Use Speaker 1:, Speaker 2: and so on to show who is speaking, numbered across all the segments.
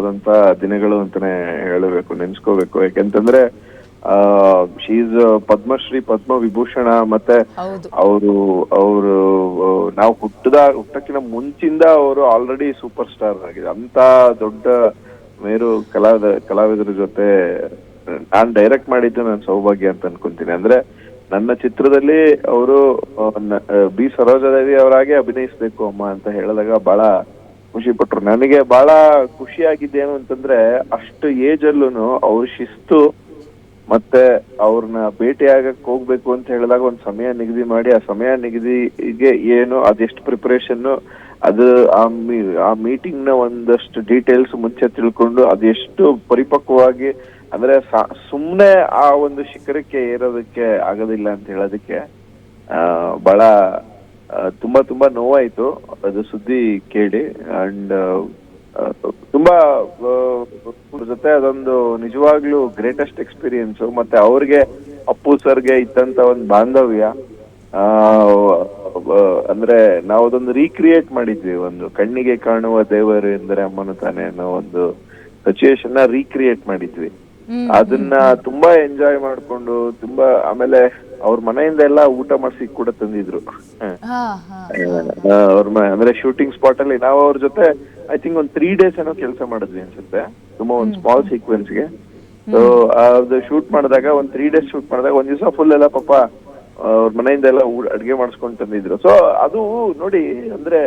Speaker 1: ಆದಂತ ದಿನಗಳು ಅಂತಾನೆ ಹೇಳಬೇಕು, ನೆನ್ಸ್ಕೋಬೇಕು. ಯಾಕೆಂತಂದ್ರೆ ಶೀಸ್ ಪದ್ಮಶ್ರೀ, ಪದ್ಮ ವಿಭೂಷಣ, ಮತ್ತೆ ಅವರು ಅವರು ನಾವು ಹುಟ್ಟಕ್ಕಿಂತ ಮುಂಚಿಂದ ಅವರು ಆಲ್ರೆಡಿ ಸೂಪರ್ ಸ್ಟಾರ್ ಆಗಿದೆ. ಅಂತ ದೊಡ್ಡ ಮೇರು ಕಲಾವಿದರ ಜೊತೆ ನಾನ್ ಡೈರೆಕ್ಟ್ ಮಾಡಿದ್ದು ನನ್ನ ಸೌಭಾಗ್ಯ ಅಂತ ಅನ್ಕೊಂತೀನಿ. ಅಂದ್ರೆ ನನ್ನ ಚಿತ್ರದಲ್ಲಿ ಅವರು ಬಿ ಸರೋಜಾದೇವಿ ಅವರಾಗೆ ಅಭಿನಯಿಸ್ಬೇಕು ಅಮ್ಮ ಅಂತ ಹೇಳಿದಾಗ ಬಹಳ ಖುಷಿ ಪಟ್ರು. ನನಗೆ ಬಹಳ ಖುಷಿ ಆಗಿದ್ದೇನು ಅಂತಂದ್ರೆ, ಅಷ್ಟು ಏಜ್ ಅಲ್ಲೂ ಅವ್ರ ಶಿಸ್ತು ಮತ್ತೆ ಅವ್ರನ್ನ ಭೇಟಿಯಾಗಕ್ ಹೋಗ್ಬೇಕು ಅಂತ ಹೇಳಿದಾಗ ಒಂದ್ ಸಮಯ ನಿಗದಿ ಮಾಡಿ, ಆ ಸಮಯ ನಿಗದಿಗೆ ಏನು ಅದೆಷ್ಟು ಪ್ರಿಪರೇಷನ್, ಅದು ಆ ಮೀಟಿಂಗ್ ನ ಒಂದಷ್ಟು ಡೀಟೇಲ್ಸ್ ಮುಂಚೆ ತಿಳ್ಕೊಂಡು ಅದೆಷ್ಟು ಪರಿಪಕ್ವವಾಗಿ, ಅಂದ್ರೆ ಸುಮ್ನೆ ಆ ಒಂದು ಶಿಖರಕ್ಕೆ ಏರೋದಕ್ಕೆ ಆಗೋದಿಲ್ಲ ಅಂತ ಹೇಳೋದಕ್ಕೆ ಬಹಳ ತುಂಬಾ ನೋವಾಯ್ತು ಅದು ಸುದ್ದಿ ಕೇಳಿ. ಅಂಡ್ ತುಂಬಾ ಜೊತೆ ಅದೊಂದು ನಿಜವಾಗ್ಲೂ ಗ್ರೇಟೆಸ್ಟ್ ಎಕ್ಸ್ಪೀರಿಯನ್ಸ್. ಮತ್ತೆ ಅವ್ರಿಗೆ ಅಪ್ಪು ಸರ್ಗೆ ಇದ್ದಂತ ಒಂದು ಬಾಂಧವ್ಯ, ಅಂದ್ರೆ ನಾವು ಅದೊಂದು ರೀಕ್ರಿಯೇಟ್ ಮಾಡಿದ್ವಿ. ಒಂದು ಕಣ್ಣಿಗೆ ಕಾಣುವ ದೇವರು ಎಂದರೆ ಅಮ್ಮನ ತಾನೆ ಅನ್ನೋ ಒಂದು ಸಿಚುಯೇಷನ್ ನ ರೀಕ್ರಿಯೇಟ್ ಮಾಡಿದ್ವಿ. ಅದನ್ನ ತುಂಬಾ ಎಂಜಾಯ್ ಮಾಡ್ಕೊಂಡು, ತುಂಬಾ ಆಮೇಲೆ ಅವ್ರ ಮನೆಯಿಂದ ಎಲ್ಲ ಊಟ ಮಾಡಿಸಿ ಕೂಡ ತಂದಿದ್ರು. ಅಂದ್ರೆ ಶೂಟಿಂಗ್ ಸ್ಪಾಟ್ ಅಲ್ಲಿ ನಾವು ಅವ್ರ ಜೊತೆ ಐ ಥಿಂಕ್ ಒಂದ್ 3 days ಏನೋ ಕೆಲಸ ಮಾಡಿದ್ವಿ ಅನ್ಸುತ್ತೆ, ತುಂಬಾ ಒಂದು ಸ್ಮಾಲ್ ಸೀಕ್ವೆನ್ಸ್ ಗೆ. ಸೊ ಅದು ಶೂಟ್ ಮಾಡಿದಾಗ ಒಂದ್ 3 days ಶೂಟ್ ಮಾಡಿದಾಗ ಒಂದ್ ದಿವಸ ಫುಲ್ ಎಲ್ಲ ಪಾಪ ಅವ್ರ ಮನೆಯಿಂದ ಎಲ್ಲ ಅಡ್ಗೆ ಮಾಡಿಸ್ಕೊಂಡ್ ತಂದಿದ್ರು. ಸೊ ಅದು ನೋಡಿ, ಅಂದ್ರೆ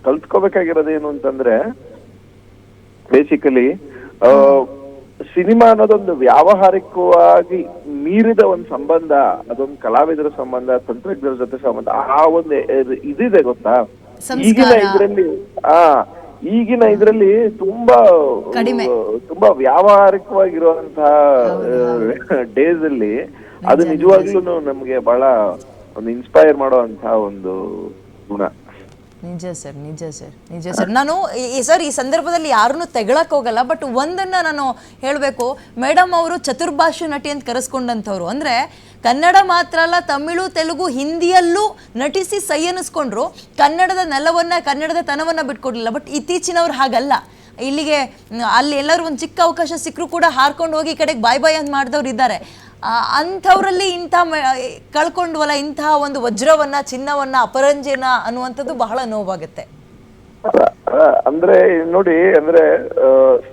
Speaker 1: ಕಲ್ತ್ಕೋಬೇಕಾಗಿರೋದೇನು ಅಂತಂದ್ರೆ, ಬೇಸಿಕಲಿ ಸಿನಿಮಾ ಅನ್ನೋದೊಂದು ವ್ಯಾವಹಾರಿಕವಾಗಿ ಮೀರಿದ ಒಂದು ಸಂಬಂಧ, ಅದೊಂದು ಕಲಾವಿದರ ಸಂಬಂಧ, ತಂತ್ರಜ್ಞರ ಜೊತೆ ಸಂಬಂಧ. ಆ ಒಂದು ಇದಿದೆ ಗೊತ್ತಾ, ಈಗಿನ ಇದ್ರಲ್ಲಿ ತುಂಬಾ ವ್ಯಾವಹಾರಿಕವಾಗಿರುವಂತಹ ಡೇಸ್ ಅಲ್ಲಿ ಅದು ನಿಜವಾಗ್ಲೂ ನಮ್ಗೆ ಬಹಳ ಒಂದು ಇನ್ಸ್ಪೈರ್ ಮಾಡುವಂತಹ ಒಂದು ಗುಣ.
Speaker 2: ನಿಜ ಸರ್, ನಿಜ ಸರ್, ನಿಜ ಸರ್. ನಾನು ಸರ್ ಈ ಸಂದರ್ಭದಲ್ಲಿ ಯಾರನ್ನು ತೆಗಳಕ್ ಹೋಗಲ್ಲ, ಬಟ್ ಒಂದನ್ನ ನಾನು ಹೇಳಬೇಕು. ಮೇಡಮ್ ಅವರು ಚತುರ್ಭಾಷೆ ನಟಿ ಅಂತ ಕರೆಸ್ಕೊಂಡಂಥವ್ರು. ಅಂದರೆ ಕನ್ನಡ ಮಾತ್ರ ಅಲ್ಲ, ತಮಿಳು, ತೆಲುಗು, ಹಿಂದಿಯಲ್ಲೂ ನಟಿಸಿ ಸೈ ಅನ್ನಿಸ್ಕೊಂಡ್ರು. ಕನ್ನಡದ ನೆಲವನ್ನು, ಕನ್ನಡದ ತನವನ್ನು ಬಿಟ್ಕೊಡ್ಲಿಲ್ಲ. ಬಟ್ ಇತ್ತೀಚಿನವ್ರು ಹಾಗಲ್ಲ. ಇಲ್ಲಿಗೆ ಅಲ್ಲಿ ಎಲ್ಲರೂ ಒಂದು ಚಿಕ್ಕ ಅವಕಾಶ ಸಿಕ್ಕರೂ ಕೂಡ ಹಾರ್ಕೊಂಡು ಹೋಗಿ ಈ ಕಡೆಗೆ ಬಾಯ್ ಬಾಯ್ ಅಂತ ಮಾಡಿದವ್ರು ಇದ್ದಾರೆ. ಅಂಥವ್ರಲ್ಲಿ ಇಂಥ ಕಳ್ಕೊಂಡ್ವಲ್ಲ, ಇಂತಹ ಒಂದು ವಜ್ರವನ್ನ, ಚಿನ್ನವನ್ನ, ಅಪರಂಜಿನ ಅನ್ನುವಂಥದ್ದು ಬಹಳ ನೋವಾಗುತ್ತೆ.
Speaker 1: ಅಂದ್ರೆ ನೋಡಿ, ಅಂದ್ರೆ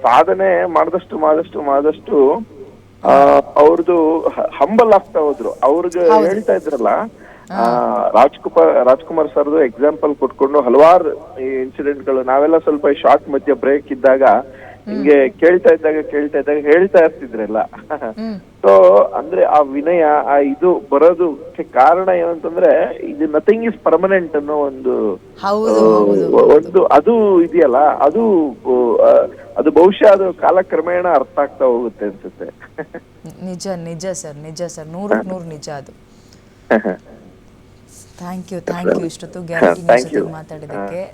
Speaker 1: ಸಾಧನೆ ಮಾಡಿದಷ್ಟು ಅವ್ರದ್ದು ಹಂಬಲ್ ಆಗ್ತಾ ಹೋದ್ರು. ಅವ್ರಿಗೆ ಹೇಳ್ತಾ ಇದ್ರಲ್ಲ, ರಾಜ್ಕುಮಾರ್ ಸರ್ದು ಎಕ್ಸಾಂಪಲ್ ಕೊಟ್ಕೊಂಡು ಹಲವಾರು ಇನ್ಸಿಡೆಂಟ್ಗಳು ನಾವೆಲ್ಲ ಸ್ವಲ್ಪ ಶಾರ್ಟ್ ಮಧ್ಯ ಬ್ರೇಕ್ ಇದ್ದಾಗ ಹಿಂಗೆ ಕೇಳ್ತಾ ಇದ್ದಾಗ ಹೇಳ್ತಾ ಇರ್ತಿದ್ರಲ್ಲ. ಸೊ ಅಂದ್ರೆ ಆ ವಿನಯ, ಆ ಇದು ಬರೋದಕ್ಕೆ ಕಾರಣ ಏನಂತಂದ್ರೆ, ಇದು ನಥಿಂಗ್ ಇಸ್ ಪರ್ಮನೆಂಟ್ ಅನ್ನೋ ಒಂದು ಅದು ಇದೆಯಲ್ಲ, ಅದು ಬಹುಶಃ ಅದು ಕಾಲಕ್ರಮೇಣ ಅರ್ಥ ಆಗ್ತಾ ಹೋಗುತ್ತೆ ಅನ್ಸುತ್ತೆ.
Speaker 2: ನಿಜ ನಿಜ ಸರ್, ನಿಜ ಸರ್, 100% ನಿಜ ಅದು. ಥ್ಯಾಂಕ್ ಯು ಇಷ್ಟೊತ್ತು ಗ್ಯಾರಂಟಿ ಮಾತಾಡಿದ್ದಕ್ಕೆ.